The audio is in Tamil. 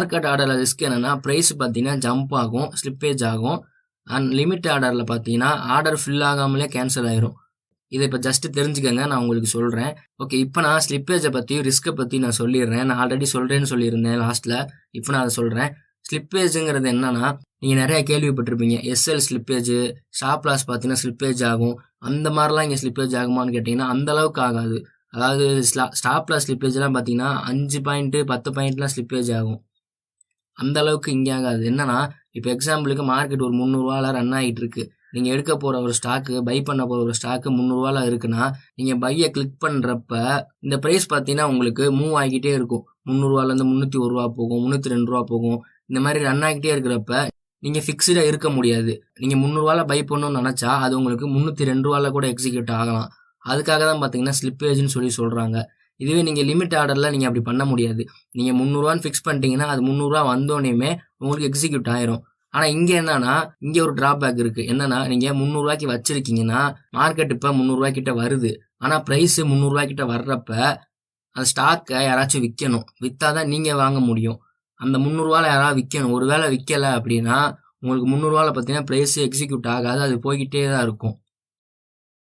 மார்க்கெட் ஆர்டரில் ரிஸ்க் என்னென்னா ப்ரைஸ் பார்த்தீங்கன்னா ஜம்ப் ஆகும், ஸ்லிப்பேஜ் ஆகும். அண்ட் லிமிட் ஆர்டரில் பார்த்தீங்கன்னா ஆர்டர் ஃபில் ஆகாமலே கேன்சல் ஆயிரும். இதை இப்போ ஜஸ்ட் தெரிஞ்சுக்கங்க, நான் உங்களுக்கு சொல்கிறேன். ஓகே, இப்போ நான் ஸ்லிப்பேஜை பற்றி ரிஸ்க்கை பற்றி நான் சொல்லிடுறேன். நான் ஆல்ரெடி சொல்கிறேன்னு சொல்லியிருந்தேன் லாஸ்ட்டில். இப்போ நான் அதை சொல்கிறேன். ஸ்லிப்பேஜுங்கிறது என்னன்னா, நீங்கள் நிறைய கேள்விப்பட்டிருப்பீங்க. எஸ்எல் ஸ்லிப்பேஜ், ஸ்டாப் லாஸ் பார்த்தீங்கன்னா ஸ்லிப்பேஜ் ஆகும். அந்த மாதிரிலாம் இங்கே ஸ்லிப்பேஜ் ஆகுமான்னு கேட்டிங்கன்னா அந்தளவுக்கு ஆகாது. அதாவது ஸ்டாப் லாஸ் ஸ்லிப்பேஜ்லாம் பார்த்தீங்கன்னா 5 பாயிண்ட்டு 10 பாயிண்ட்லாம் ஸ்லிப்பேஜ் ஆகும். அந்த அளவுக்கு இங்கே ஆகாது. என்னன்னா, இப்போ எக்ஸாம்பிளுக்கு மார்க்கெட் ஒரு 300 ரன் ஆகிட்டு இருக்கு. நீங்கள் எடுக்க போகிற ஒரு ஸ்டாக்கு, பை பண்ண போகிற ஒரு ஸ்டாக்கு 300 இருக்குன்னா, நீங்கள் பையை கிளிக் பண்ணுறப்ப இந்த ப்ரைஸ் பார்த்தீங்கன்னா உங்களுக்கு மூவ் ஆகிக்கிட்டே இருக்கும். 300 301 போகும், 302 போகும். இந்த மாதிரி ரன் ஆகிட்டே இருக்கிறப்ப நீங்கள் ஃபிக்ஸ்டாக இருக்க முடியாது. நீங்கள் 300 பை பண்ணணும்னு நினச்சா அது உங்களுக்கு 302 கூட எக்ஸிக்யூட் ஆகலாம். அதுக்காக தான் பார்த்தீங்கன்னா ஸ்லிப்பேஜ்னு சொல்கிறாங்க. இதுவே நீங்கள் லிமிட் ஆர்டரில் நீங்கள் அப்படி பண்ண முடியாது. நீங்கள் 300 ஃபிக்ஸ் பண்ணிட்டீங்கன்னா அது 300 வந்தோடனேயுமே உங்களுக்கு எக்ஸிக்யூட் ஆயிரும். ஆனால் இங்கே என்னன்னா, இங்கே ஒரு டிராபேக் இருக்குது. என்னன்னா, நீங்கள் 300 வச்சிருக்கீங்கன்னா மார்க்கெட் இப்போ 300 கிட்ட வருது. ஆனால் ப்ரைஸ் 300 கிட்ட வர்றப்ப அந்த ஸ்டாக்கை யாராச்சும் விற்கணும். விற்றாதான் நீங்கள் வாங்க முடியும். அந்த 300 யாராவது விற்கணும். ஒரு வேளை விற்கலை அப்படின்னா உங்களுக்கு 300 பார்த்தீங்கன்னா ப்ரைஸ் எக்ஸிக்யூட் ஆகாது, அது போய்கிட்டே தான் இருக்கும்.